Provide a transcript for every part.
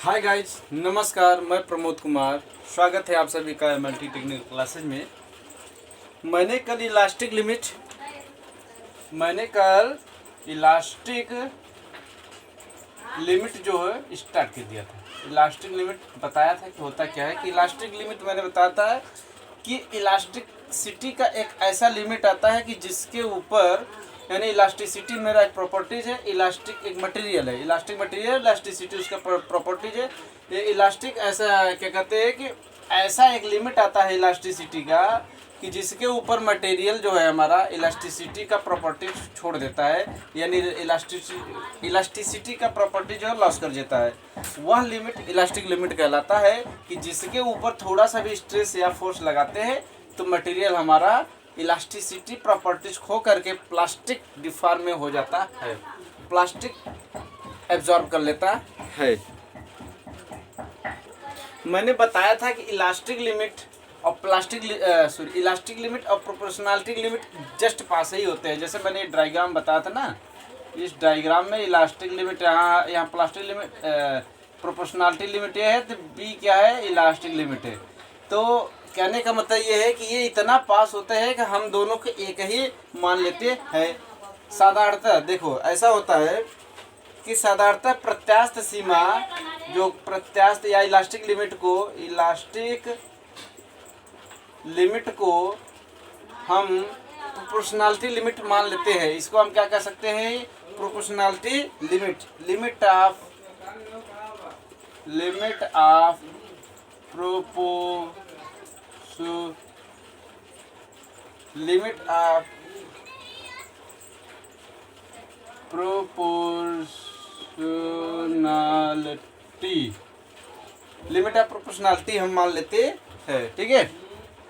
Hi guys, नमस्कार। मैं प्रमोद कुमार। स्वागत है आप सभी का मल्टी टेक्निकल क्लासेज में। मैंने कल इलास्टिक लिमिट जो है स्टार्ट कर दिया था। इलास्टिक लिमिट बताया था कि होता क्या है कि इलास्टिक लिमिट मैंने बताता है कि इलास्टिसिटी का एक ऐसा लिमिट आता है कि जिसके ऊपर यानी इलास्टिसिटी मेरा एक प्रॉपर्टीज है। इलास्टिक एक मटेरियल है, इलास्टिक मटेरियल, इलास्टिसिटी उसका प्रॉपर्टीज है। ये इलास्टिक ऐसा क्या कहते हैं कि ऐसा एक लिमिट आता है इलास्टिसिटी का कि जिसके ऊपर मटेरियल जो है हमारा इलास्टिसिटी का प्रॉपर्टी छोड़ देता है, यानी इलास्टिसिटी का प्रॉपर्टी जो है लॉस कर देता है। वह लिमिट इलास्टिक लिमिट कहलाता है कि जिसके ऊपर थोड़ा सा भी स्ट्रेस या फोर्स लगाते हैं तो मटेरियल हमारा इलास्टिसिटी प्रॉपर्टीज खो करके प्लास्टिक डिफॉर्म में हो जाता है, प्लास्टिक एब्जॉर्ब कर लेता है। मैंने बताया था कि इलास्टिक लिमिट और इलास्टिक लिमिट और प्रोपोर्शनैलिटी लिमिट जस्ट पास ही होते हैं। जैसे मैंने डायग्राम बताया था ना, इस डायग्राम में इलास्टिक लिमिट यहाँ प्लास्टिक लिमिट प्रोपोर्शनैलिटी लिमिट ये है, तो बी क्या है, इलास्टिक लिमिट है। तो कहने का मतलब ये है कि ये इतना पास होते हैं कि हम दोनों को एक ही मान लेते हैं। साधारणतः देखो ऐसा होता है कि साधारणतः प्रत्यास्थ सीमा जो प्रत्यास्थ या इलास्टिक लिमिट को हम प्रोपोर्शनैलिटी लिमिट मान लेते हैं। इसको हम क्या कह सकते हैं, proportionality limit, limit of proportionality हम मान लेते हैं। ठीक है,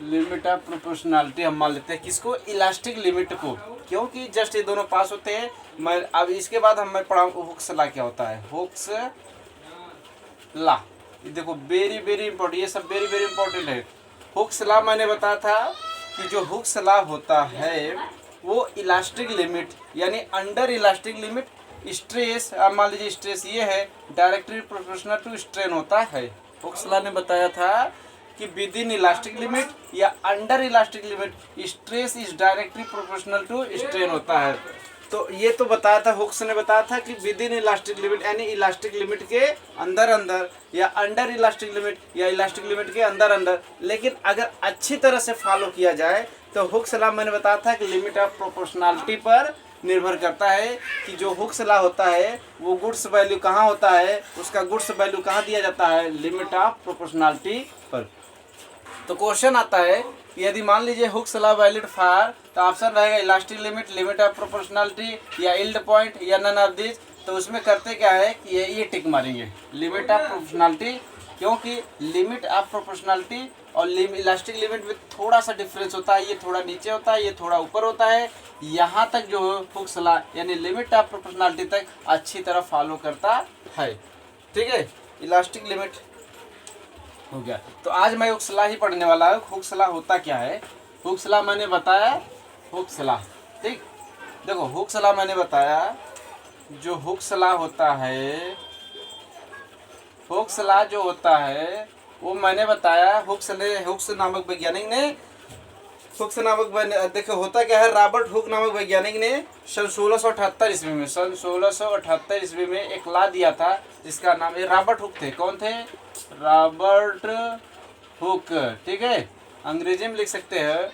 लिमिट ऑफ प्रोपोर्शनैलिटी हम मान लेते हैं किसको, इलास्टिक लिमिट को, क्योंकि जस्ट ये दोनों पास होते हैं। मैं अब इसके बाद मैं पढ़ाऊँ हुक्स लॉ क्या होता है। हुक्स लॉ देखो वेरी इंपॉर्टेंट, ये सब वेरी इंपॉर्टेंट है। हुक्स लॉ मैंने बताया था कि जो हुक्स लॉ होता है वो इलास्टिक लिमिट यानी अंडर इलास्टिक लिमिट स्ट्रेस, मान लीजिए स्ट्रेस ये है डायरेक्टली प्रोपोर्शनल टू स्ट्रेन होता है। हुक्स लॉ ने बताया था कि विद इन इलास्टिक लिमिट या under elastic limit stress is directly proportional to strain होता है। तो ये तो बताया था, हुक्स ने बताया था कि विद इन इलास्टिक लिमिट यानी इलास्टिक लिमिट के अंदर या अंडर इलास्टिक लिमिट या इलास्टिक लिमिट के अंदर। लेकिन अगर अच्छी तरह से फॉलो किया जाए तो हुक्स लॉ मैंने बताया था कि लिमिट ऑफ प्रोपोर्शनैलिटी पर निर्भर करता है कि जो हुक्स लॉ होता है वो गुड्स वैल्यू कहाँ होता है, उसका गुड्स वैल्यू कहाँ दिया जाता है, लिमिट ऑफ प्रोपोर्शनैलिटी पर। तो क्वेश्चन आता है यदि मान लीजिए हुक्स लॉ वैलिड फॉर, तो ऑप्शन रहेगा elastic limit, limit of proportionality या यील्ड पॉइंट या नन ऑफ दिस। तो उसमें करते क्या है कि ये टिक मारेंगे लिमिट ऑफ प्रोपोर्शनैलिटी, क्योंकि लिमिट ऑफ प्रोपोर्शनैलिटी और इलास्टिक लिमिट में थोड़ा सा डिफरेंस होता है। ये थोड़ा नीचे होता है, ये थोड़ा ऊपर होता है। यहाँ तक जो हुक्स लॉ यानी लिमिट ऑफ प्रोपोर्शनैलिटी तक अच्छी तरह फॉलो करता है। ठीक है, इलास्टिक लिमिट हो गया। तो आज मैं हुक्स लॉ ही पढ़ने वाला हूँ। हुक्स लॉ होता क्या है, हुक्स लॉ मैंने बताया, हुक्स लॉ ठीक। देखो हुक्स लॉ मैंने बताया, जो हुक्स लॉ होता है, हुक्स लॉ जो होता है वो मैंने बताया, हुक्स नामक वैज्ञानिक ने, देखो होता क्या है, रॉबर्ट हुक नामक वैज्ञानिक ने सन 1678 ईस्वी में एक लॉ दिया था जिसका नाम है, रॉबर्ट हुक थे। कौन थे, रॉबर्ट हुक। ठीक है, अंग्रेजी में लिख सकते हैं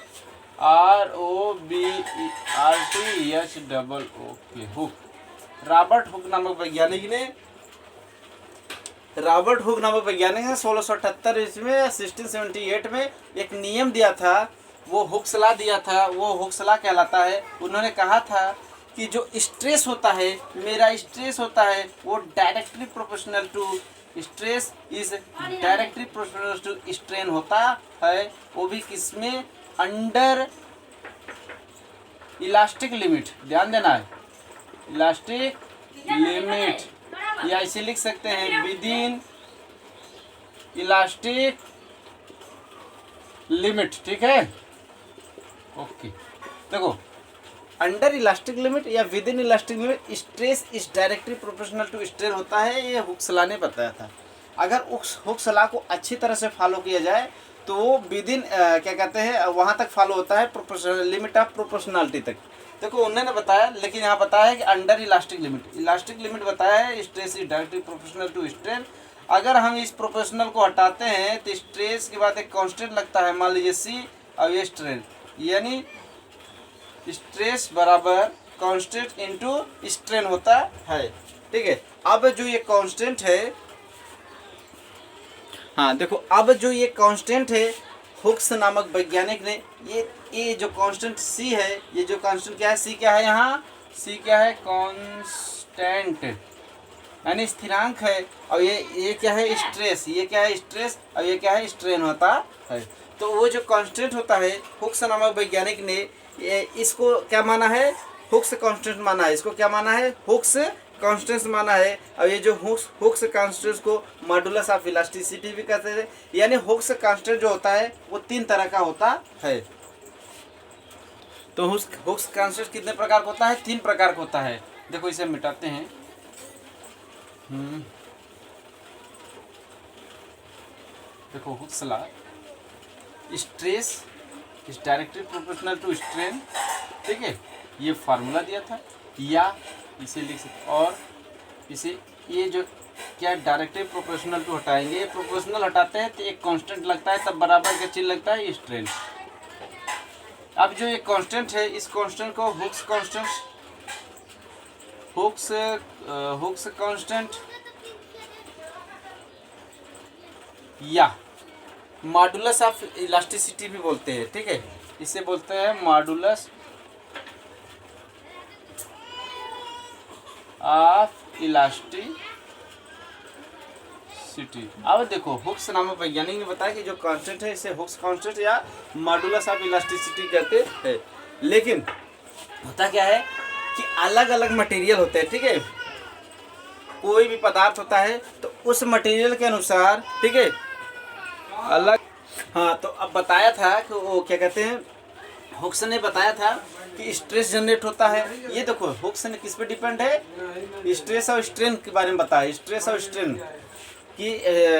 ROBERTHOOK, हुक। रॉबर्ट हुक नामक वैज्ञानिक ने 1678 ईस्वी में 1678 में एक नियम दिया था, वो हुक्स लॉ दिया था। वो हुक्स लॉ कहलाता है। उन्होंने कहा था कि जो स्ट्रेस होता है, मेरा स्ट्रेस होता है वो directly proportional to stress is directly proportional to strain होता है, वो भी किसमें, अंडर इलास्टिक लिमिट। ध्यान देना है, इलास्टिक लिमिट, या इसे लिख सकते हैं विद इन इलास्टिक लिमिट। ठीक है, ओके। देखो अंडर इलास्टिक लिमिट या within elastic limit stress is directly proportional to strain होता है, ये हुक्स लॉ ने बताया था। अगर उस हुक्स लॉ को अच्छी तरह से फॉलो किया जाए तो वो विद इन क्या कहते हैं वहाँ तक फॉलो होता है लिमिट ऑफ प्रोपोर्शनलिटी तक। देखो उन्होंने बताया, लेकिन यहाँ बताया है कि अंडर इलास्टिक लिमिट बताया है stress is directly proportional to strain. अगर हम इस प्रोपोर्शनल को हटाते हैं तो स्ट्रेस के बाद एक कांस्टेंट लगता है, मान लीजिए सी, और ये स्ट्रेन, यानी स्ट्रेस बराबर कांस्टेंट इनटू स्ट्रेन होता है। ठीक है, अब जो ये कांस्टेंट है, हाँ देखो अब जो ये कांस्टेंट है हुक्स नामक वैज्ञानिक ने ये जो कांस्टेंट सी है, ये जो कांस्टेंट क्या है, सी क्या है, यहाँ सी क्या है, कांस्टेंट यानी स्थिरांक है, और ये क्या है, स्ट्रेस, ये क्या है स्ट्रेस, और ये क्या है स्ट्रेन होता है। तो वो जो कांस्टेंट होता है हुक्स नामक वैज्ञानिक ने इसको क्या माना है, हुक्स कांस्टेंट माना है, इसको क्या माना है, हुक्स कांस्टेंट माना है। और ये जो हुक्स कांस्टेंट को मॉडुलस ऑफ इलास्टिसिटी भी कहते हैं, यानी हुक्स कांस्टेंट जो होता है वो 3 तरह का होता है। तो हुक्स कांस्टेंट कितने प्रकार का होता है, 3 प्रकार का होता है। देखो इसे मिटाते हैं। देखो Hooke's law, stress is directly proportional to strain, ठीक है, ये फार्मूला दिया था, या इसे लिख सकते, और इसे ये जो क्या डायरेक्टली प्रोपोर्शनल टू हटाएंगे, ये प्रोपोर्शनल हटाते हैं तो एक कांस्टेंट लगता है, तब बराबर का चिन्ह लगता है स्ट्रेन। अब जो ये कांस्टेंट है, इस कांस्टेंट को हुक्स कांस्टेंट या मॉडुलस ऑफ इलास्टिसिटी भी बोलते हैं। ठीक है, इसे बोलते हैं मॉडुलस ऑफ इलास्टिसिटी। अब देखो हुक्स नामक वैज्ञानिक ने बताया कि जो कांस्टेंट है इसे हुक्स कांस्टेंट या मॉडुलस ऑफ इलास्टिसिटी कहते हैं। लेकिन होता क्या है कि अलग अलग मटेरियल होते हैं, ठीक है, कोई भी पदार्थ होता है तो उस मटेरियल के अनुसार, ठीक है, अलग। हाँ, तो अब बताया था कि वो क्या कहते हैं, हुक्स ने बताया था कि स्ट्रेस जनरेट होता है। ये देखो हुक्स ने किस पे डिपेंड है, स्ट्रेस और स्ट्रेन के बारे में बताया, स्ट्रेस और स्ट्रेन कि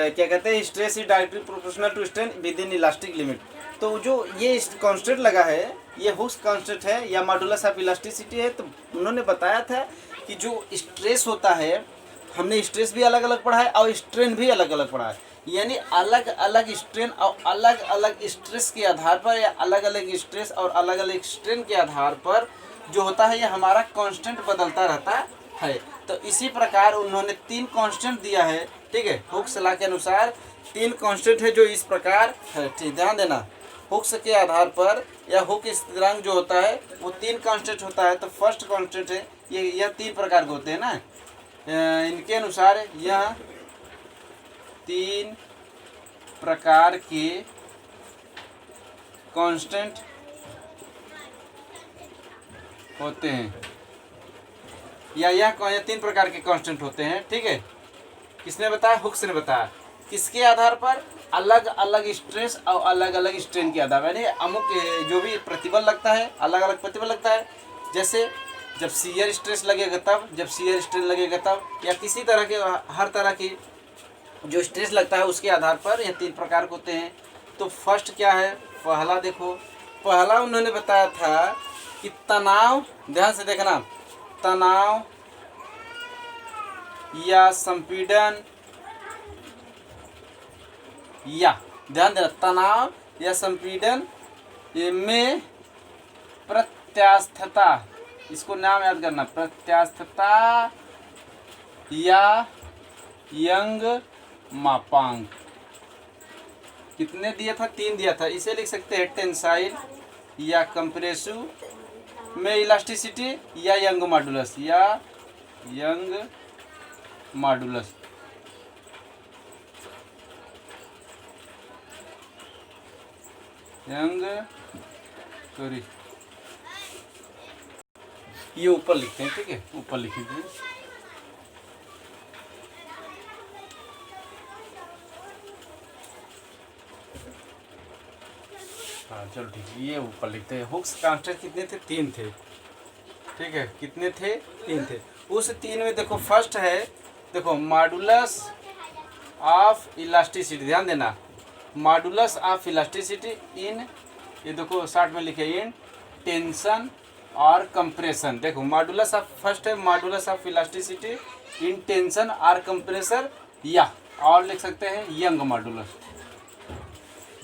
क्या कहते हैं, stress is directly proportional to strain within elastic limit. तो जो ये कांस्टेंट लगा है ये हुक्स कांस्टेंट है या मॉडुलस ऑफ इलास्टिसिटी है। तो उन्होंने बताया था कि जो स्ट्रेस होता है, हमने स्ट्रेस भी अलग अलग पढ़ा है और स्ट्रेन भी अलग अलग पढ़ा है, यानी अलग अलग स्ट्रेन और अलग अलग स्ट्रेस के आधार पर, या अलग अलग स्ट्रेस और अलग अलग स्ट्रेन के आधार पर जो होता है ये हमारा कांस्टेंट बदलता रहता है। तो इसी प्रकार उन्होंने 3 कांस्टेंट दिया है। ठीक है, हुक्स लॉ के अनुसार 3 कांस्टेंट है जो इस प्रकार है। ठीक, ध्यान देना, हुक्स के आधार पर या हुक स्थिरांक जो होता है वो 3 कांस्टेंट होता है। तो फर्स्ट कांस्टेंट है यह 3 प्रकार के होते हैं ना, इनके अनुसार यह 3 प्रकार के कांस्टेंट होते हैं, या यह 3 प्रकार के कांस्टेंट होते हैं। ठीक है, किसने बताया, हुक्स ने बताया। किसके आधार पर, अलग अलग स्ट्रेस और अलग अलग स्ट्रेन के आधार पर, यानी अमुक जो भी प्रतिबल लगता है अलग अलग प्रतिबल लगता है। जैसे जब शियर स्ट्रेस लगेगा तब, जब शियर स्ट्रेन लगेगा तब, या किसी तरह के हर तरह की जो स्ट्रेस लगता है उसके आधार पर यह 3 प्रकार के होते हैं। तो फर्स्ट क्या है, पहला देखो, पहला उन्होंने बताया था कि तनाव, ध्यान से देखना, तनाव या संपीड़न, या ध्यान देना, तनाव या संपीड़न में प्रत्यास्थता, इसको नाम याद करना, प्रत्यास्थता या यंग मापांक। कितने दिया था, 3 दिया था। इसे लिख सकते हैं टेंसाइल या कंप्रेसिव में इलास्टिसिटी या यंग मॉडुलस, या यंग मॉडुलस। यंग सॉरी, ये ऊपर लिखते हैं, ठीक है, ऊपर लिखेंगे। हाँ चलो ठीक है, ये ऊपर लिखते हैं। हुक्स कांस्टेंट कितने थे, 3 थे। ठीक है, कितने थे, 3 थे। उस 3 में देखो फर्स्ट है, देखो मॉडुलस ऑफ इलास्टिसिटी, ध्यान देना, मॉडुलस ऑफ इलास्टिसिटी इन, ये देखो शॉर्ट में लिखे इन टेंशन और कंप्रेशन। देखो मॉडुलस ऑफ, फर्स्ट है modulus of elasticity in tension और कंप्रेसर, या और लिख सकते हैं यंग मॉडुलस,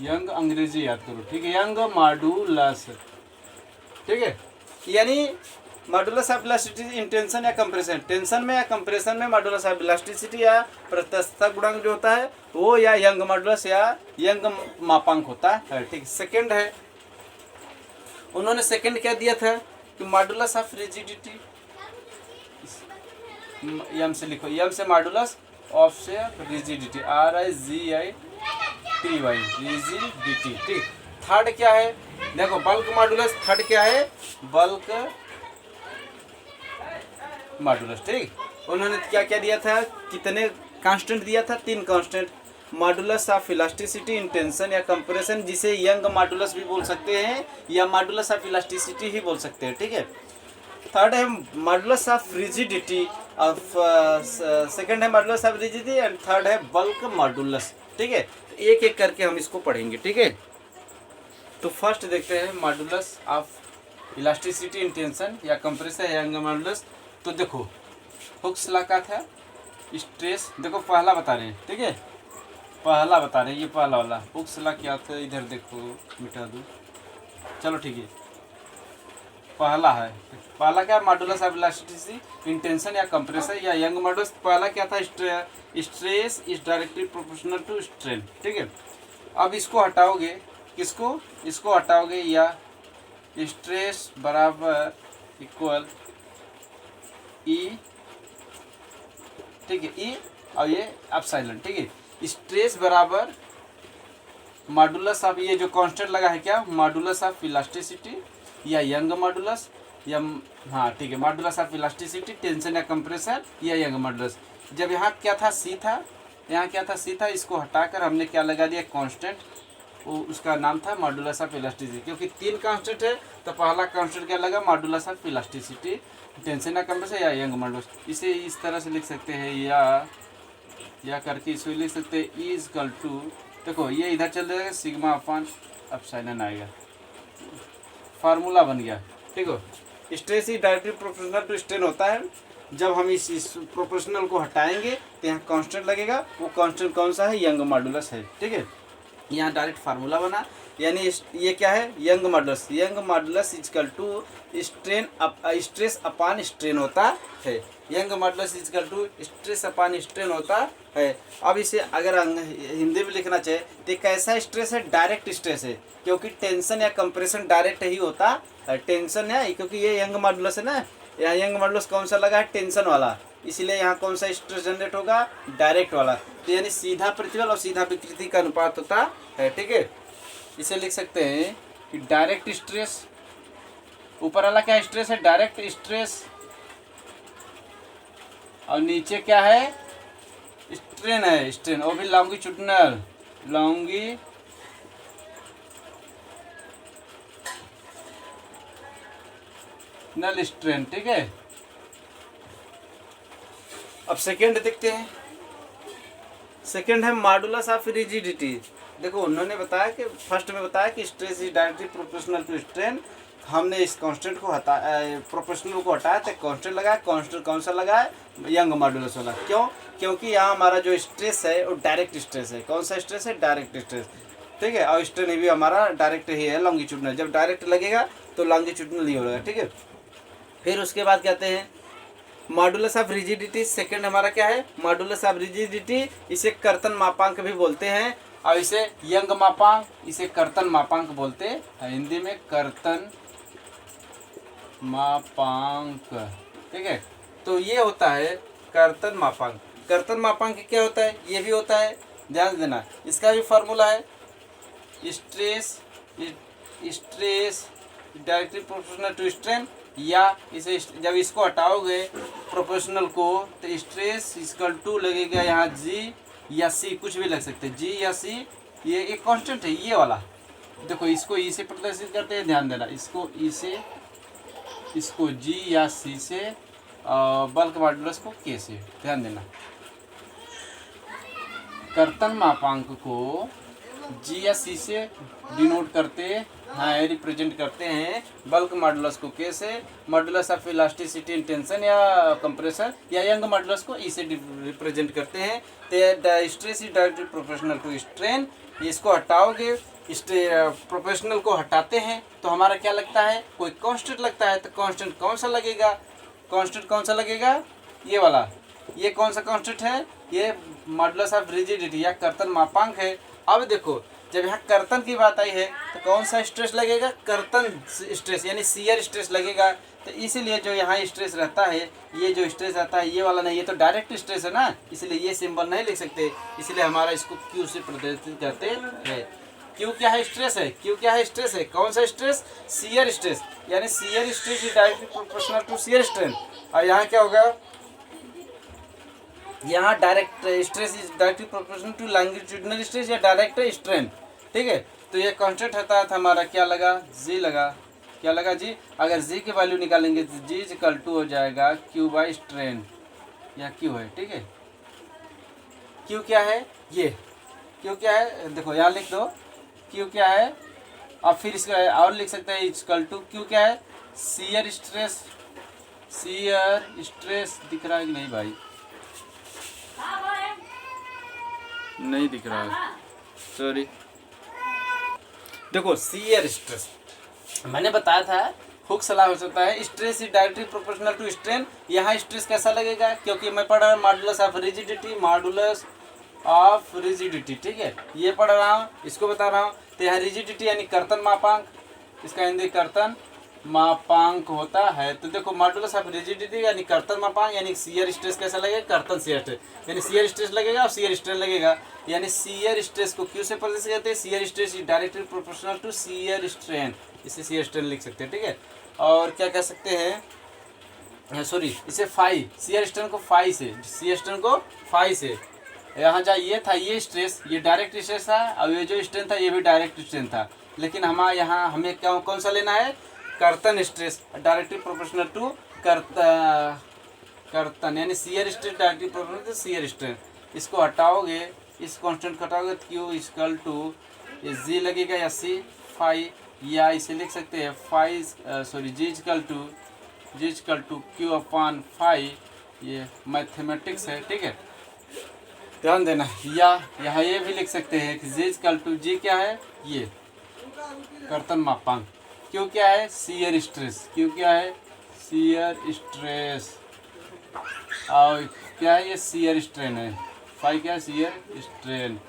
यंग अंग्रेजी याद करो, ठीक है, यंग मॉडुलस, ठीक है। यानी modulus of elasticity in tension या कंप्रेशन, टेंशन में या कंप्रेशन में मॉडुलस ऑफ इलास्टिसिटी या प्रत्यास्थता गुणांक जो होता है वो या यंग मॉडुलस या यंग मापांक होता है, ठीक। सेकंड है, उन्होंने सेकंड क्या दिया था कि मॉडुलस ऑफ रिजिडिटी, यम से लिखो, यम से मॉडुलस ऑफ से रिजिडिटी, RIGITY, रिजिडिटी, ठीक। थर्ड क्या है, देखो बल्क मॉडुलस, थर्ड क्या है, बल्क मॉडुलस, ठीक। उन्होंने क्या क्या दिया था, कितने कांस्टेंट दिया था, 3 constant, modulus of elasticity in tension या कंप्रेशन, जिसे यंग मॉडुलस भी बोल सकते हैं या मॉडुलस ऑफ इलास्टिसिटी ही बोल सकते हैं, ठीक है। थर्ड है मॉडुलस ऑफ रिजिडिटी, सेकंड है modulus of rigidity and third है बल्क मॉडुलस, ठीक है। एक एक करके हम इसको पढ़ेंगे, ठीक है। तो फर्स्ट देखते हैं modulus of elasticity in tension या कंप्रेशन या यंग मॉडुलस। तो देखो हुक्स लॉ का था स्ट्रेस, देखो पहला बता रहे हैं, ठीक है, पहला बता रहे हैं, ये पहला वाला हुक्स लॉ क्या था, इधर देखो मिटा दूँ, चलो ठीक है, पहला है, पहला क्या, modulus of elasticity in tension या कंप्रेशन या यंग मॉडुलस, पहला क्या था, stress is directly proportional to strain, ठीक है। अब इसको हटाओगे, किसको, इसको हटाओगे, या स्ट्रेस बराबर इक्वल ई, ठीक है, ई और ये एप्सिलॉन, ठीक है। स्ट्रेस बराबर मॉडुलस ऑफ, ये जो कांस्टेंट लगा है क्या, मॉडुलस ऑफ इलास्टिसिटी या यंग मॉडुलस या, हाँ ठीक है, मॉडुलस ऑफ इलास्टिसिटी टेंशन या कंप्रेशन या यंग मॉडुलस। जब यहाँ क्या था, सी था, यहाँ क्या था, सी था, इसको हटाकर हमने क्या लगा दिया, कांस्टेंट, वो उसका नाम था मॉडुलस ऑफ इलास्टिसिटी, क्योंकि 3 कांस्टेंट है तो पहला कांस्टेंट क्या लगा, मॉडुलस ऑफ इलास्टिसिटी टेंशन या कंप्रेशन या यंग मॉडुलस। इसे इस तरह से लिख सकते हैं, या करके इसको लिख सकते हैं, ई इज इक्वल टू, देखो ये इधर चल जाएगा, सिग्मा अपान एप्सिलॉन आएगा, फार्मूला बन गया, ठीक हो। स्ट्रेस ही डायरेक्टली प्रोपोर्शनल टू स्ट्रेन होता है, जब हम इस प्रोपोर्शनल को हटाएंगे तो यहाँ कांस्टेंट लगेगा, वो कांस्टेंट कौन सा है, यंग मॉडुलस है, ठीक है। यहाँ डायरेक्ट फार्मूला बना, यानी ये क्या है, Young modulus, Young modulus is equal to strain stress upon strain होता है, Young modulus is equal to stress upon strain होता है। अब इसे अगर हिंदी में लिखना चाहे तो कैसा स्ट्रेस है, डायरेक्ट स्ट्रेस है, क्योंकि टेंशन या कंप्रेशन डायरेक्ट ही होता है, टेंशन है, क्योंकि ये यंग मॉडुलस है ना, यहाँ यंग मॉडुलस कौन सा लगा है, टेंशन वाला, इसलिए यहाँ कौन सा स्ट्रेस जनरेट होगा, डायरेक्ट वाला, तो यानी सीधा प्रतिबल और सीधा विकृति का अनुपात होता है, ठीक है। इसे लिख सकते हैं कि डायरेक्ट स्ट्रेस, ऊपर वाला क्या स्ट्रेस है, डायरेक्ट स्ट्रेस, और नीचे क्या है, स्ट्रेन है, स्ट्रेन, वो भी लॉन्गिट्यूडिनल, लॉन्गिट्यूडिनल स्ट्रेन, ठीक है। अब सेकेंड देखते हैं, सेकेंड है मॉडुलस ऑफ रिजिडिटी। देखो उन्होंने बताया कि फर्स्ट में बताया कि stress is directly proportional to strain, हमने इस कांस्टेंट को प्रोपोर्शनल को हटाया तो कांस्टेंट लगाया, कांस्टेंट कौन सा लगाया, यंग मॉडुलस वाला, क्यों, क्योंकि यहाँ हमारा जो स्ट्रेस है वो डायरेक्ट स्ट्रेस है, कौन सा स्ट्रेस है, डायरेक्ट स्ट्रेस, ठीक है, और स्ट्रेन भी हमारा डायरेक्ट ही है, लॉन्गिट्यूडिनल, जब डायरेक्ट लगेगा तो लॉन्गिट्यूडिनल ही होगा, ठीक है। फिर उसके बाद कहते हैं मॉडुलस ऑफ रिजिडिटी, सेकंड हमारा क्या है, मॉडुलस ऑफ रिजिडिटी, इसे कर्तन मापांक भी बोलते हैं, और इसे यंग मापांक, इसे कर्तन मापांक बोलते हैं हिंदी में, कर्तन मापांक, ठीक है। तो ये होता है कर्तन मापांक। कर्तन मापांक क्या होता है, ये भी होता है, ध्यान देना, इसका भी फार्मूला है, stress directly proportional to strain, या इसे जब इसको हटाओगे प्रोपोर्शनल को तो स्ट्रेस इक्वल टू लगेगा यहाँ जी या सी, कुछ भी लग सकते हैं, जी या सी, ये एक कांस्टेंट है ये वाला, देखो इसको ई से प्रदर्शित करते हैं, ध्यान देना, इसको ई से, इसको जी या सी से, बल्क मॉडुलस को के से, ध्यान देना। कर्तन मापांक को जी या सी से डिनोट करते हैं, रिप्रेजेंट करते हैं। बल्क मॉडुलस को के से, modulus of elasticity in tension या कंप्रेशन या यंग मॉडुलस को ई से रिप्रेजेंट करते हैं। तो stress is directly proportional to strain. इसको हटाओगे, प्रोपोर्शनल को हटाते हैं तो हमारा क्या लगता है, कोई कांस्टेंट लगता है। तो कांस्टेंट कौन सा लगेगा, कांस्टेंट कौन सा लगेगा, ये वाला। ये कौन सा कांस्टेंट है, ये मॉडुलस ऑफ रिजिडिटी या कर्तन मापांक है। अब देखो जब यहाँ कर्तन की बात आई है तो कौन सा स्ट्रेस लगेगा, कर्तन स्ट्रेस यानी शियर स्ट्रेस लगेगा। तो इसीलिए जो यहाँ स्ट्रेस रहता है, ये जो स्ट्रेस रहता है ये वाला नहीं, ये तो डायरेक्ट स्ट्रेस है ना, इसलिए ये सिंबल नहीं लिख सकते। इसलिए हमारा इसको क्यू से प्रदर्शित करते हैं। क्यू क्या है, स्ट्रेस है। क्यू क्या है, स्ट्रेस है। कौन सा स्ट्रेस, शियर स्ट्रेस, यानी shear stress is directly proportional to shear strain. और यहाँ क्या होगा, यहाँ direct stress is directly proportional to longitudinal stress या डायरेक्ट स्ट्रेन। ठीक है, तो ये कांस्टेंट होता है हमारा, क्या लगा, जी लगा। क्या लगा, जी। अगर जी की वैल्यू निकालेंगे तो जी इक्वल टू हो जाएगा क्यू बाई स्ट्रेन, या क्यू है। ठीक है, क्यू क्या है, ये क्यू क्या है, देखो यहाँ लिख दो क्यू क्या है। अब फिर इसका और लिख सकते हैं इक्वल टू क्यू क्या है, शियर स्ट्रेस। शियर स्ट्रेस दिख रहा है कि नहीं भाई, नहीं दिख रहा है, सॉरी। देखो शियर स्ट्रेस मैंने बताया था, हुक सलाह हो सकता है, stress is directly proportional to strain. यहाँ स्ट्रेस कैसा लगेगा, क्योंकि मैं पढ़ रहा हूँ modulus of rigidity, modulus of rigidity. ठीक है, ये पढ़ रहा हूँ, इसको बता रहा हूँ। तो यहाँ रिजिडिटी यानी कर्तन मापांक, इसका हिंदी कर्तन मापांक होता है। तो देखो मॉडुलस ऑफ रिजिडिटी यानी कर्तन मापांक, यानी शियर स्ट्रेस कैसा लगेगा, कर्तन शियर स्ट्रेस, यानी शियर स्ट्रेस लगेगा और शियर स्ट्रेन लगेगा। यानी शियर स्ट्रेस को क्यू से प्रदर्शित करते हैं। Shear stress is directly proportional to shear strain, इसे शियर स्ट्रेन लिख सकते हैं। ठीक है, और क्या कह सकते हैं, सॉरी, इसे फाई, शियर स्ट्रेन को फाई से, शियर स्ट्रेन को फाई से। यहाँ जहाँ ये था, ये स्ट्रेस, ये डायरेक्ट स्ट्रेस था, और ये जो स्ट्रेन था ये भी डायरेक्ट स्ट्रेन था। लेकिन हमारे यहाँ हमें क्या, कौन सा लेना है, कर्तन स्ट्रेस, डायरेक्टली प्रोपोर्शनल टू कर्तन, यानी shear stress directly proportional to shear strain. इसको हटाओगे, इस कांस्टेंट को हटाओगे तो क्यू इक्वल टू ये जी लगेगा या सी फाई, या इसे लिख सकते हैं phi, sorry, G equal to Q upon phi. ये मैथमेटिक्स है। ठीक है, ध्यान देना। या यहाँ ये भी लिख सकते हैं कि जी इक्वल टू, जी क्या है, ये कर्तन मापांक, क्यू क्या है, शियर स्ट्रेस, क्यू क्या है, शियर स्ट्रेस, और क्या है, ये शियर स्ट्रेन है, फाई क्या है, शियर स्ट्रेन,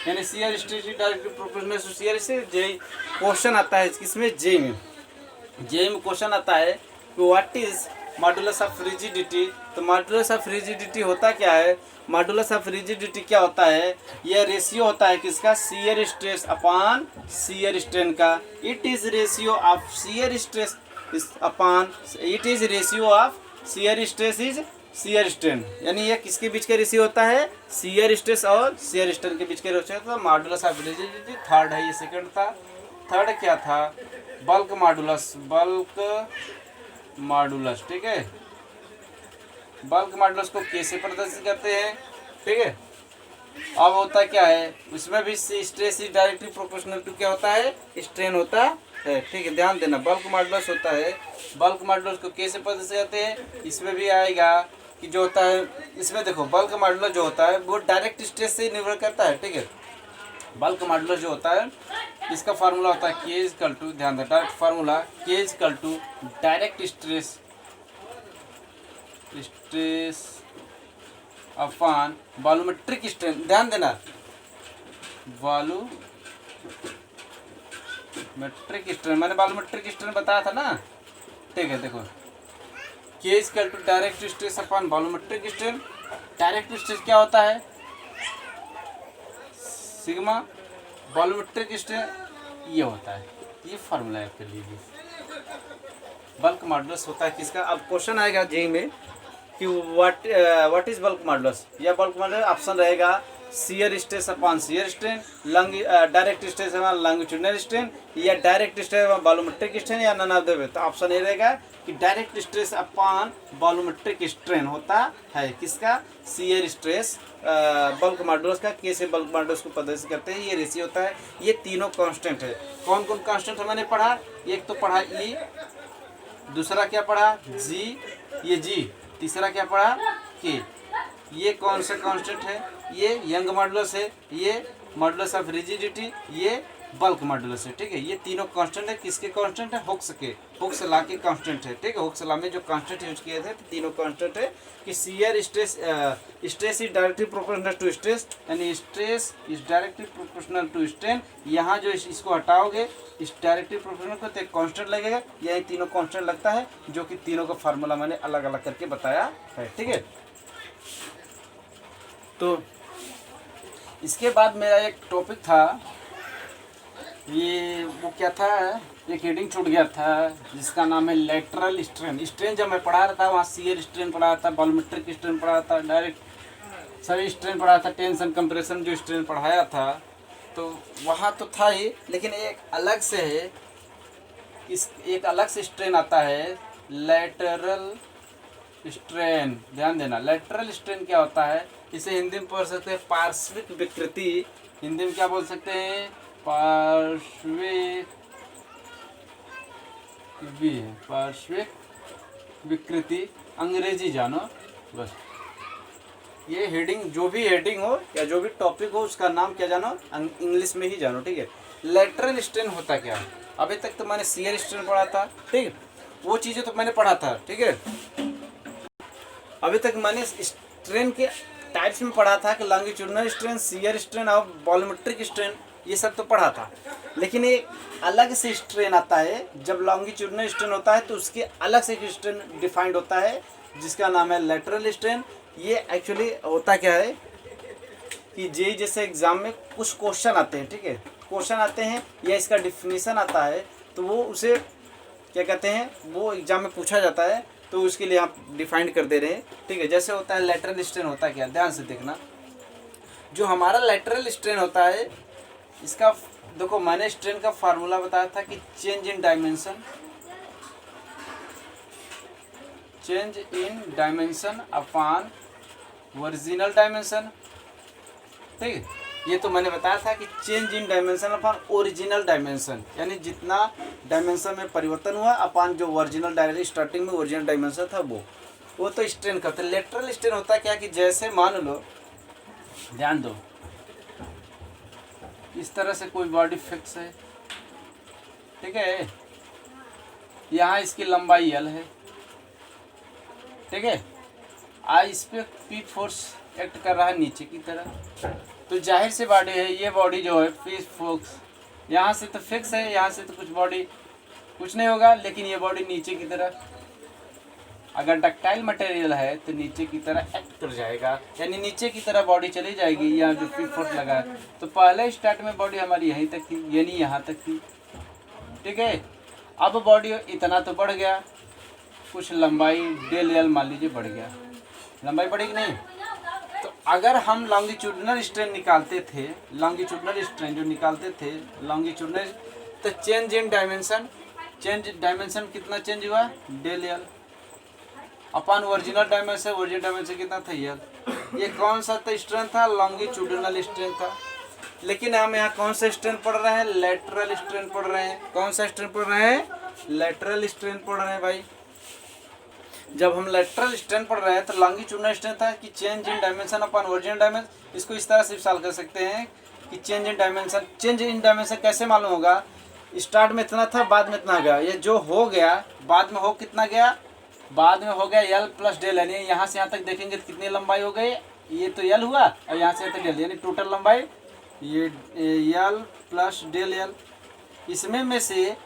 यानी shear stress directly proportional to shear stress. J question आता है इसमें, जे में क्वेश्चन आता है कि what is modulus of rigidity. तो मॉडुलस ऑफ रिजिडिटी होता क्या है, मॉडुलस ऑफ रिजिडिटी क्या होता है, यह रेशियो होता है किसका, shear stress upon shear strain का। It is ratio of shear stress upon, it is ratio of shear stress is shear strain, यानी ये किसके बीच का रेशियो होता है, शियर स्ट्रेस और शियर स्ट्रेन के बीच का रेशियो होता है। मॉडुलस ऑफ रिजिडिटी थर्ड है, ये सेकंड था। थर्ड क्या था, बल्क मॉडुलस, बल्क मॉडुलस। ठीक है, बल्क मॉडुलस को के से प्रदर्शित करते हैं। ठीक है, अब होता क्या है, उसमें भी stress is directly proportional to क्या होता है, स्ट्रेन होता है। ठीक है, ध्यान देना, बल्क मॉडुलस होता है, बल्क मॉडुलस को के से प्रदर्शित करते हैं। इसमें भी आएगा कि जो होता है, इसमें देखो बल्क मॉडुलस जो होता है वो डायरेक्ट स्ट्रेस से निर्भर करता है। ठीक है, बल्क मॉडुलस जो होता है इसका फार्मूला होता है के इक्वल टू, ध्यान देना direct formula, K equal to direct stress upon volumetric strain. ध्यान देना, वॉल्यूमेट्रिक स्ट्रेन, मैंने वॉल्यूमेट्रिक स्ट्रेन बताया था ना। ठीक है, देखो K equal to direct stress upon volumetric strain. Direct stress क्या होता है, सिग्मा, वॉल्यूमेट्रिक स्ट्रेन ये होता है, ये फार्मूला है आपके लिए। बल्क मॉडुलस होता है किसका, अब क्वेश्चन आएगा जेई में कि व्हाट इज बल्क मॉडुलस, या बल्क मॉडुलस ऑप्शन रहेगा shear stress upon shear strain, direct stress upon longitudinal strain, या direct stress upon volumetric strain, या नन ऑफ द। तो ऑप्शन ए रहेगा कि direct stress upon volumetric strain होता है किसका, शियर स्ट्रेस बल्क मॉडुलस का। कैसे बल्क मॉडुलस को प्रदर्शित करते हैं, ये रेशियो होता है। ये तीनों कांस्टेंट है। कौन कौन कांस्टेंट हमने पढ़ा, एक तो पढ़ा ई, दूसरा क्या पढ़ा जी, ये जी, तीसरा क्या पढ़ा के। ये कौन सा कांस्टेंट है, ये यंग मॉडुलस है, ये मॉडुलस ऑफ रिजिडिटी, ये बल्क मॉडुलस है। ठीक है, ये तीनों कांस्टेंट है। किसके कांस्टेंट है, हुक्स के, हुक्स लॉ के कांस्टेंट है। ठीक है, हुक्स लॉ में जो कांस्टेंट यूज किए थे, तो तीनों कांस्टेंट है कि shear stress, stress is directly proportional to stress, यानी stress is directly proportional to strain. यहाँ जो इसको हटाओगे, इस डायरेक्टली प्रोपोर्शनल को, तो एक कांस्टेंट लगेगा। यही तीनों कांस्टेंट लगता है, जो कि तीनों का फार्मूला मैंने अलग अलग करके बताया है। ठीक है, तो इसके बाद मेरा एक टॉपिक था, ये वो क्या था, एक हेडिंग छूट गया था, जिसका नाम है लेटरल स्ट्रेन। स्ट्रेन जब मैं पढ़ा रहा था, वहाँ शियर स्ट्रेन पढ़ा था, वॉल्यूमेट्रिक स्ट्रेन पढ़ा था, डायरेक्ट सभी स्ट्रेन पढ़ा था, टेंशन कंप्रेशन जो स्ट्रेन पढ़ाया था, तो वहाँ तो था ही, लेकिन एक अलग से है, एक अलग से स्ट्रेन आता है, लेटरल स्ट्रेन। ध्यान देना, लेटरल स्ट्रेन क्या होता है, इसे हिंदी में पढ़ सकते हैं पार्श्विक विकृति। हिंदी में क्या बोल सकते हैं, पार्श्विक विकृति। अंग्रेजी जानो बस, ये हेडिंग, जो भी हेडिंग हो या जो भी टॉपिक हो, उसका नाम क्या जानो, इंग्लिश में ही जानो। ठीक है, लेटरल स्ट्रेन होता क्या है। अभी तक तो मैंने शियर स्ट्रेन पढ़ा था, ठीक है, वो चीज़ें तो मैंने पढ़ा था। ठीक है, अभी तक मैंने स्ट्रेन के टाइप्स में पढ़ा था कि लॉन्गिट्यूडिनल स्ट्रेन, शियर स्ट्रेन और वॉल्यूमेट्रिक स्ट्रेन, ये सब तो पढ़ा था। लेकिन एक अलग से स्ट्रेन आता है, जब लॉन्गिट्यूडिनल स्ट्रेन होता है तो उसके अलग से एक स्ट्रेन डिफाइंड होता है, जिसका नाम है लेटरल स्ट्रेन। ये एक्चुअली होता क्या है कि जेईई जैसे एग्जाम में कुछ क्वेश्चन आते हैं, ठीक है, क्वेश्चन आते हैं या इसका डिफिनीशन आता है, तो वो उसे क्या कहते हैं, वो एग्जाम में पूछा जाता है, तो उसके लिए आप डिफाइंड कर दे रहे हैं। ठीक है, जैसे होता है लेटरल स्ट्रेन होता है क्या, ध्यान से देखना। जो हमारा लेटरल स्ट्रेन होता है, इसका देखो, मैंने स्ट्रेन का फार्मूला बताया था कि change in dimension upon original dimension. ठीक है, ये तो मैंने बताया था कि change in dimension upon original dimension, यानी जितना डायमेंशन में परिवर्तन हुआ अपॉन जो ओरिजिनल डायरेक्टली स्टार्टिंग में ओरिजिनल डायमेंशन था, वो तो स्ट्रेन करते हैं। लेटरल स्ट्रेन होता है क्या कि जैसे मान लो, ध्यान दो, इस तरह से कोई बॉडी फिक्स है, ठीक है, यहाँ इसकी लंबाई एल है, ठीक है, आज इस पर पी फोर्स एक्ट कर रहा है नीचे की तरह, तो जाहिर से बॉडी है, ये बॉडी जो है पी फोर्स यहाँ से तो फिक्स है, यहाँ से तो कुछ बॉडी कुछ नहीं होगा, लेकिन ये बॉडी नीचे की तरह, अगर डक्टाइल मटेरियल है तो नीचे की तरह एक्ट कर जाएगा, यानी नीचे की तरह बॉडी चली जाएगी। यहाँ जो पी फोर्स लगा है, तो पहले स्टार्ट में बॉडी हमारी यहीं तक थी, यानी यहाँ तक थी, ठीक है। अब बॉडी इतना तो बढ़ गया, कुछ लंबाई डेल एल मान लीजिए बढ़ गया, लंबाई बढ़ेगी नहीं। तो अगर हम लॉन्गिट्यूडिनल स्ट्रेन निकालते थे, लॉन्गिट्यूडिनल स्ट्रेन जो निकालते थे लॉन्गिट्यूडिनल, तो change in dimension, change dimension कितना चेंज हुआ, del L upon original dimension, original dimension कितना था एल। ये कौन सा स्ट्रेन था, लॉन्गिट्यूडिनल स्ट्रेन था। लेकिन हम यहाँ कौन सा स्ट्रेन पढ़ रहे हैं, लेटरल स्ट्रेन पढ़ रहे हैं। कौन सा स्ट्रेन पढ़ रहे हैं, लेटरल स्ट्रेन पढ़ रहे हैं भाई। जब हम लेटरल स्ट्रेन पढ़ रहे हैं तो लॉन्गिट्यूडिनल स्ट्रेन था कि change in dimension upon original dimension. इसको इस तरह से सॉल्व कर सकते हैं कि change in dimension, change in dimension कैसे मालूम होगा, स्टार्ट में इतना था, बाद में इतना गया, ये जो हो गया बाद में हो कितना गया, बाद में हो गया एल प्लस डेल, यानी यहाँ से यहाँ तक देखेंगे तो कितनी लंबाई हो गई, ये तो एल हुआ और यहाँ से तक डेल, यानी टोटल लंबाई ये एल प्लस डेल एल। इसमें में से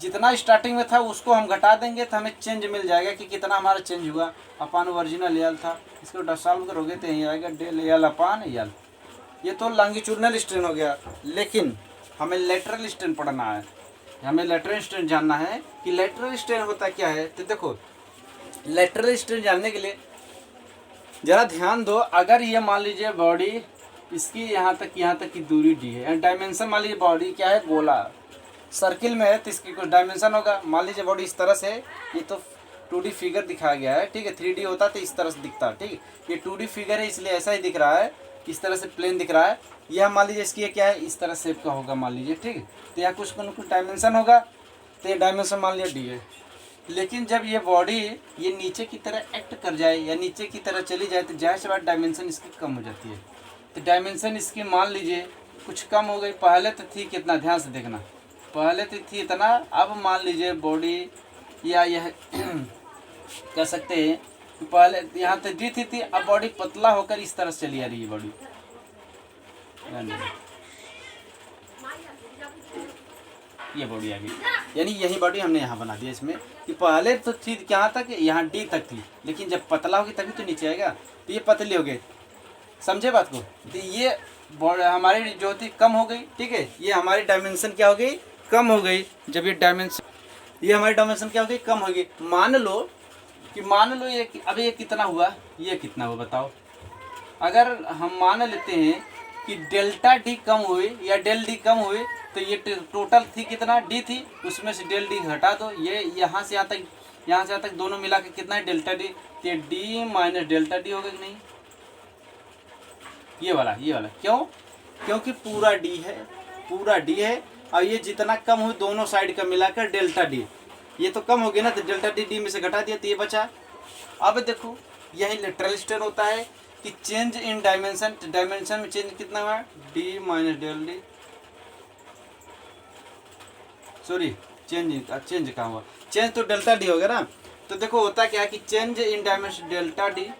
जितना स्टार्टिंग में था उसको हम घटा देंगे तो हमें चेंज मिल जाएगा कि कितना हमारा चेंज हुआ अपान ओरिजिनल एल था। इसको सॉल्व करोगे तो यही आएगा डेल एल अपान एल। ये तो लॉन्गिट्यूडिनल स्ट्रेन हो गया, लेकिन हमें लेटरल स्ट्रेन पढ़ना है, हमें लेटरल स्ट्रेन जानना है कि लेटरल स्ट्रेन होता क्या है। तो देखो, लेटरल स्ट्रेन जानने के लिए जरा ध्यान दो। अगर ये मान लीजिए बॉडी इसकी यहाँ तक की दूरी डी है। एंड डायमेंशन मान लीजिए बॉडी क्या है, गोला सर्किल में है तो इसकी कुछ डायमेंशन होगा। मान लीजिए बॉडी इस तरह से, ये तो 2D फिगर दिखाया गया है, ठीक है। 3D होता तो इस तरह से दिखता, ठीक है। ये 2D फिगर है इसलिए ऐसा ही दिख रहा है, इस तरह से प्लेन दिख रहा है। यह मान लीजिए इसकी क्या है, इस तरह शेप का होगा मान लीजिए, ठीक है। तो यहाँ कुछ न कुछ डायमेंशन होगा, तो ये डायमेंशन मान लिया डी है। लेकिन जब ये बॉडी ये नीचे की तरह एक्ट कर जाए या नीचे की तरह चली जाए तो जाहिर सी बात डायमेंशन इसकी कम हो जाती है। तो डायमेंशन इसकी मान लीजिए कुछ कम हो गई। पहले तो थी कितना, ध्यान से देखना, पहले तो थी इतना, अब मान लीजिए बॉडी या यह कह सकते हैं पहले यहाँ तक डी थी, अब बॉडी पतला होकर इस तरह से चली आ रही है बॉडी। ये बॉडी आ गई, यानी यही बॉडी हमने यहाँ बना दिया इसमें कि पहले तो थी यहाँ तक, यहाँ डी तक थी, लेकिन जब पतला होगी तभी तो नीचे आएगा। तो ये पतली हो गई, समझे बात को। तो ये हमारी जो थी कम हो गई, ठीक है। ये हमारी डायमेंशन क्या हो गई, कम हो गई। जब ये डायमेंशन, ये हमारी डायमेंशन क्या हो गई, कम हो गई। मान लो ये अब ये कितना हुआ, ये कितना हुआ बताओ। अगर हम मान लेते हैं कि डेल्टा डी कम हुई या डेल डी कम हुई, तो ये टोटल थी कितना, डी थी, उसमें से डेल डी घटा दो। ये यहाँ से यहाँ तक दोनों मिला के कितना है, डेल्टा डी। तो डी माइनस डेल्टा डी होगा कि नहीं, ये वाला क्यों, क्योंकि पूरा डी है और ये जितना कम हुई दोनों साइड का मिलाकर डेल्टा डी, ये तो कम हो गया ना, तो डेल्टा डी में से घटा दिया तो ये बचा। अब देखो यही लेटरल स्ट्रेन होता है कि चेंज इन डायमेंशन में चेंज कितना हुआ, D minus del D, sorry change कहाँ हुआ, चेंज तो डेल्टा डी हो गया ना। तो देखो होता क्या है कि change in dimension delta D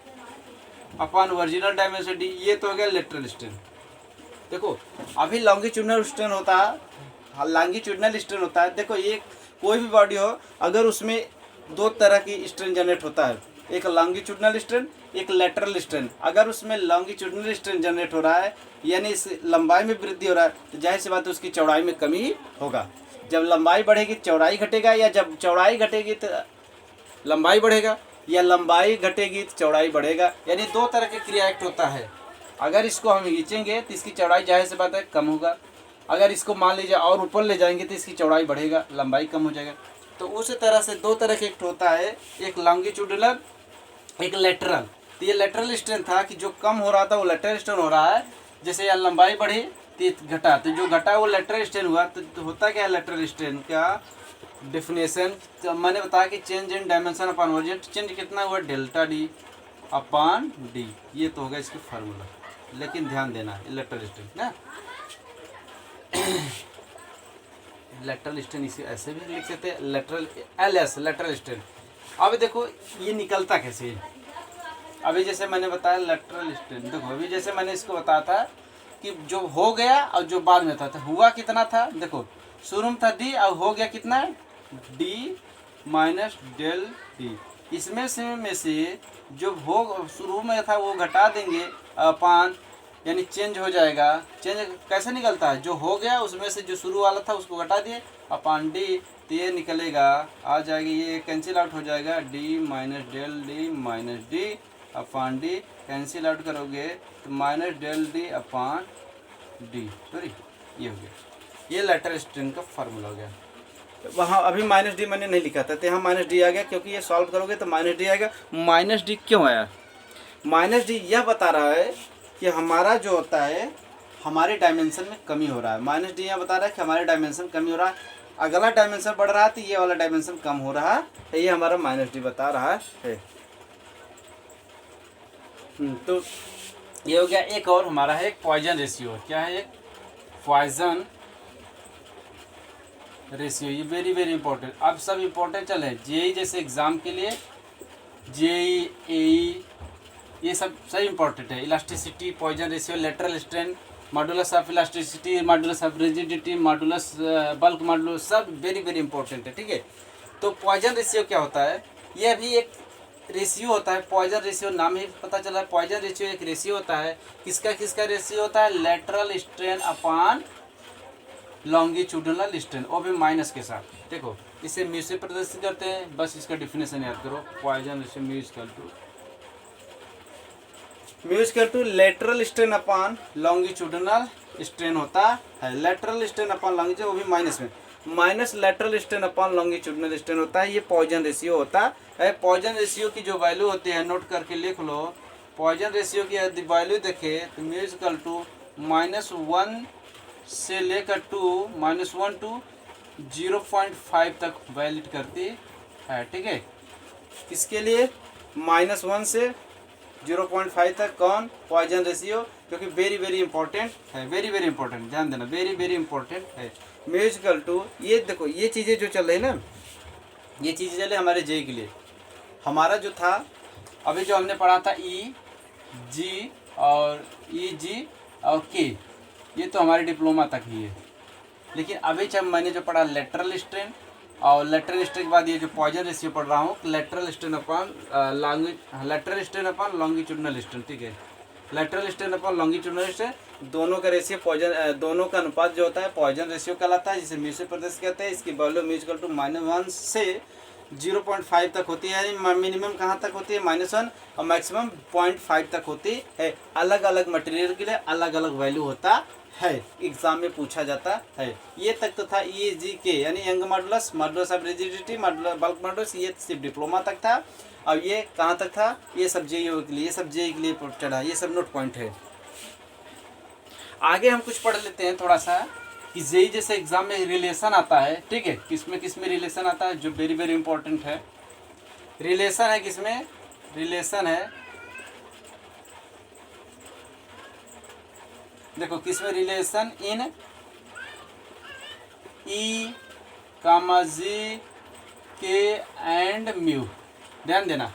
upon original dimension D, ये तो हो गया लेटरल स्ट्रेन। देखो अभी लॉन्गिट्यूडनल स्ट्रेन होता है, देखो ये कोई भी बॉडी हो अगर उसमें दो तरह की स्ट्रेन जनरेट होता है, एक लॉन्गिट्यूडनल स्ट्रेन, एक लेटरल स्ट्रेन। अगर उसमें लॉन्गिट्यूडनल स्ट्रेन जनरेट हो रहा है यानी इस लंबाई में वृद्धि हो रहा है, तो जाहिर सी बात है उसकी चौड़ाई में कमी होगा। जब लंबाई बढ़ेगी चौड़ाई घटेगा, या जब चौड़ाई घटेगी तो लंबाई बढ़ेगा, या लंबाई घटेगी तो चौड़ाई बढ़ेगा। यानी दो तरह के क्रिया एक्ट होता है। अगर इसको हम खींचेंगे तो इसकी चौड़ाई जाहिर सी बात है कम होगा, अगर इसको मान लीजिए और ऊपर ले जाएंगे तो इसकी चौड़ाई बढ़ेगा, लंबाई कम हो जाएगा। तो उस तरह से दो तरह के एक्ट होता है, एक लॉन्गिट्यूडनल, एक लेटरल। तो ये लेटरल स्ट्रेन था कि जो कम हो रहा था वो लेटरल स्ट्रेन हो रहा है, जैसे यहाँ लंबाई बढ़ी तो घटा, तो जो घटा वो लेटरल स्ट्रेन हुआ। तो होता क्या है लेटरल स्ट्रेन का डेफिनेशन, तो मैंने बताया कि change in dimension upon origin, change कितना हुआ, डेल्टा डी अपॉन डी, ये तो होगा इसकी फार्मूला। लेकिन ध्यान देना लेटरल स्ट्रेन ना, लेटरल स्ट्रेन इसे ऐसे भी लिख सकते हैं, लेटरल LS लेटरल स्ट्रेन। अब देखो ये निकलता कैसे है। अभी जैसे मैंने बताया लेटरल स्ट्रेन, देखो अभी जैसे मैंने इसको बताया था कि जो हो गया और जो बाद में था, तो हुआ कितना था, देखो शुरू में था डी और हो गया कितना, डी माइनस डेल डी। इसमें से जो हो शुरू में था वो घटा देंगे अपान, यानी चेंज हो जाएगा। चेंज कैसे निकलता है, जो हो गया उसमें से जो शुरू वाला था उसको घटा दिए अपान डी, तो ये निकलेगा, आ जाएगी, ये कैंसिल आउट हो जाएगा, D minus del D minus D upon D, cancel out करोगे तो minus del D upon D, sorry ये हो गया, ये लेटरल स्ट्रेन का फार्मूला हो गया। वहाँ अभी माइनस डी मैंने नहीं लिखा था, तो यहाँ माइनस डी आ गया, क्योंकि ये सॉल्व करोगे तो माइनस डी आएगा। माइनस डी क्यों आया, माइनस डी यह बता रहा है कि हमारा जो होता है हमारे डायमेंशन में कमी हो रहा है। माइनस डी यहाँ बता रहा है कि हमारे डायमेंशन कमी हो रहा है, अगला डायमेंशन बढ़ रहा है तो ये वाला डायमेंशन कम हो रहा है, ये हमारा माइनस डी बता रहा है। तो ये हो गया। एक और हमारा है एक पॉइजन रेशियो, क्या है, एक पॉइजन रेशियो, ये वेरी वेरी इंपॉर्टेंट। अब सब इंपॉर्टेंट चले जेई जैसे एग्जाम के लिए, जेई एई ये सब सही इंपॉर्टेंट है। Elasticity, Poisson ratio, lateral strain, modulus of elasticity, modulus of rigidity, modulus bulk modulus, सब वेरी वेरी इंपॉर्टेंट है, ठीक है। तो पॉइजन रेशियो क्या होता है, यह भी एक रेशियो होता है। पॉइजन रेशियो नाम ही पता चला, पॉइजन रेशियो एक रेशियो होता है। किसका रेशियो होता है, lateral strain upon longitudinal strain, वो भी माइनस के साथ। देखो इसे म्यू से प्रदर्शित करते हैं, बस इसका डिफिनेशन याद करो, Poisson ratio mu equal to mu equal to lateral strain upon longitudinal strain होता है। लेटरल स्ट्रेन अपॉन लॉन्गिट्यूड, वो भी माइनस में, minus lateral strain upon longitudinal strain होता है। ये पॉइजन रेशियो होता है। पॉइजन रेशियो की जो वैल्यू होती है नोट करके लिख लो। पॉइजन रेशियो की यदि वैल्यू देखें तो म्यू इक्वल टू -1 से लेकर -1 टू 0.5 तक वैलिड करती है। ठीक है, किसके लिए? -1 से 0.5 तक। कौन? पॉइजन रेशियो, क्योंकि वेरी वेरी इंपॉर्टेंट है, वेरी वेरी इंपॉर्टेंट, ध्यान देना, वेरी वेरी इंपॉर्टेंट है। म्यू इक्वल टू, ये देखो ये चीज़ें जो चल रही है ना, ये चीज़ें चल रही हमारे जे के लिए। हमारा जो था अभी जो हमने पढ़ा था ई जी और ई जी और के, ये तो हमारे डिप्लोमा तक ही है। लेकिन अभी जब मैंने जो पढ़ा लेटरल स्ट्रेन, और लेटरल स्ट्रेन के बाद ये जो पॉइजन रेशियो पढ़ रहा हूँ, lateral strain upon longitudinal strain. ठीक है, lateral strain upon longitudinal strain, दोनों का रेशियो पॉइजन, दोनों का अनुपात जो होता है पॉइजन रेशियो कहलाता है, जिसे म्यू से प्रदर्शित कहते हैं। इसकी वैल्यू म्यू इक्वल टू -1 से 0.5 तक होती है, यानी मिनिमम कहाँ तक होती है? -1, और मैक्सिमम 0.5 तक होती है। अलग अलग मटेरियल के लिए अलग अलग वैल्यू होता है, एग्जाम में पूछा जाता है। ये तक तो था ई जी के, यानी young modulus, modulus of rigidity, bulk modulus, ये सिर्फ डिप्लोमा तक था। और ये कहाँ तक था? ये सब जेईओ के लिए, ये सब जेईई के लिए चढ़ा, ये सब नोट पॉइंट है। आगे हम कुछ पढ़ लेते हैं थोड़ा सा कि जेईई जैसे एग्जाम में रिलेशन आता है। ठीक है, किसमें रिलेशन आता है, जो वेरी वेरी इंपॉर्टेंट है। रिलेशन है किसमें? रिलेशन है, देखो किसमें रिलेशन? इन ई कामा जी के एंड म्यू। ध्यान देना,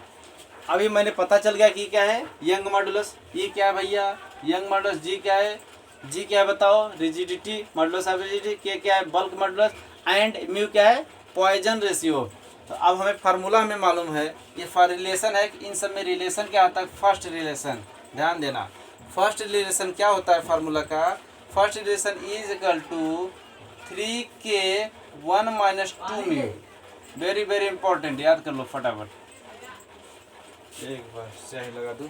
अभी मैंने पता चल गया कि क्या है यंग मॉडुलस, ई क्या है भैया यंग मॉडुलस, जी क्या है, जी क्या है बताओ? रिजिडिटी, मॉडुलस ऑफ रिजिडिटी, के क्या है? बल्क मॉडुलस, एंड म्यू क्या है? Poisson ratio. तो अब हमें फार्मूला हमें मालूम है, ये रिलेशन है कि इन सब में रिलेशन क्या होता है? फर्स्ट रिलेशन, ध्यान देना, फर्स्ट रिलेशन क्या होता है फार्मूला का? First relation is equal to 3k1 - 2 mu. Very very important, याद कर लो फटाफट। एक बार सही लगा दूँ,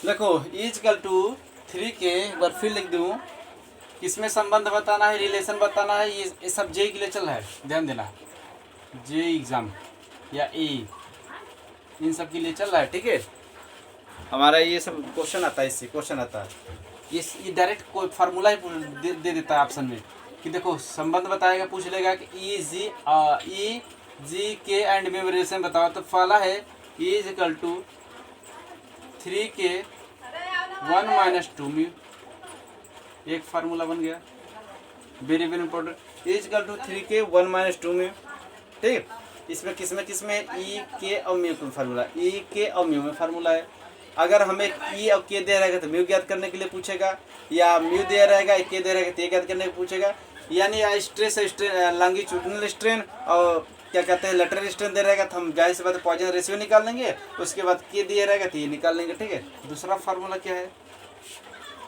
देखो इज इक्वल टू 3k, एक बार फिर लिख दूँ, किसमें संबंध बताना है, रिलेशन बताना है। ये सब जेईई के लिए चल रहा है, ध्यान देना, जेईई एग्जाम या ए, इन सब के लिए चल रहा है। ठीक है, हमारा ये सब क्वेश्चन आता है, इससे क्वेश्चन आता है, ये डायरेक्ट कोई फार्मूला ही दे देता है ऑप्शन में कि देखो संबंध बताएगा, पूछ लेगा कि ई जी के एंड म्यू रिलेशन बताओ। तो पहला है E is equal to 3k1 - 2 mu, एक फार्मूला बन गया, very very important. Is equal to 3k1 - 2 mu. ठीक, इसमें किसमें ई के और म्यू का फार्मूला, ई के और म्यू में फार्मूला है। अगर हमें ई और के दे रहेगा तो म्यू ज्ञात करने के लिए पूछेगा, या म्यू दे रहेगा के दे रहेगा तो ये ज्ञात करने के लिए पूछेगा। यानी या स्ट्रेस लॉन्गिट्यूडनल स्ट्रेन और क्या कहते हैं लेटरल स्ट्रेन दे रहेगा तो हम जाहिर सी बात पॉइजन रेशियो निकाल लेंगे, उसके बाद के दिए रहेगा तो ये निकाल लेंगे। ठीक है, दूसरा फार्मूला क्या है?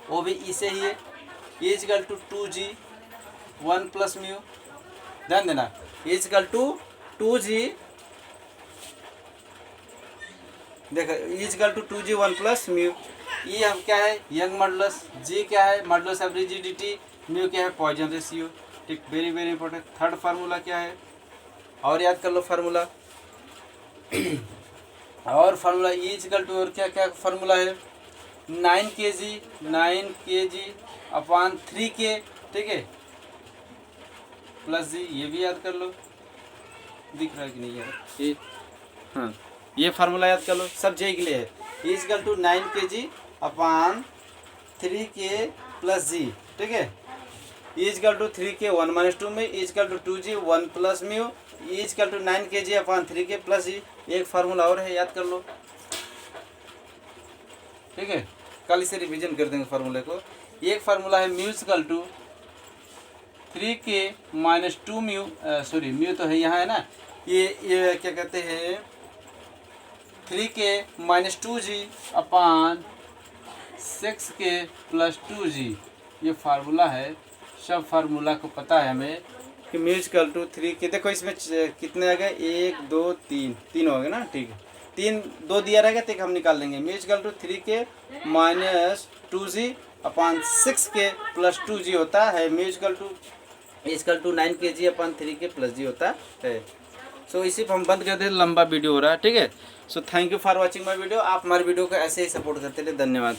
वो भी ई से ही है, is equal to 2g1 + mu. ध्यान देना, इज इक्वल टू 2g, देखो is equal to 2g1 + mu. E हम क्या है? यंग मॉडुलस, जी क्या है? मॉडुलस ऑफ रिजिडिटी, म्यू क्या है? Poisson ratio. ठीक, very very important. Third formula क्या है? और याद कर लो फार्मूला और फार्मूला इज इक्वल टू, और क्या क्या फार्मूला है? 9 kg अपॉन 3k। ठीक है, प्लस जी, ये भी याद कर लो, दिख रहा है कि नहीं यार ये? हाँ, ये फार्मूला याद कर लो, सब जेईई के लिए है। Is equal to 9 kg upon 3k + g। ठीक है, इज इक्वल टू 3k1 - 2 में, is equal to 2g1 + mu, is equal to 9 kg upon 3k + g। एक फार्मूला और है, याद कर लो। ठीक है, कल इसे रिवीजन कर देंगे फार्मूले को। एक फार्मूला है mu equal to 3k - 2 mu, sorry mu तो है यहाँ है ना, ये क्या कहते हैं 3k - 2g upon 6k + 2g। ये फार्मूला है सब फार्मूला को पता है हमें कि म्यूजिकल टू 3 के, देखो इसमें कितने आ गए, 1 2 3, 3 हो गए ना, ठीक है, 3 2 दिया रहेगा तो हम निकाल लेंगे। म्यूजिकल टू 3 के माइनस 2g अपॉन 6 के प्लस 2g होता है। म्यूजिकल टू 9 के जी अपॉन 3 के प्लस g होता है। सो इसी पर हम बंद कर दें, लंबा वीडियो हो रहा है, ठीक है। So thank you for watching my video. आप हमारे वीडियो को ऐसे ही सपोर्ट करते रहे, धन्यवाद।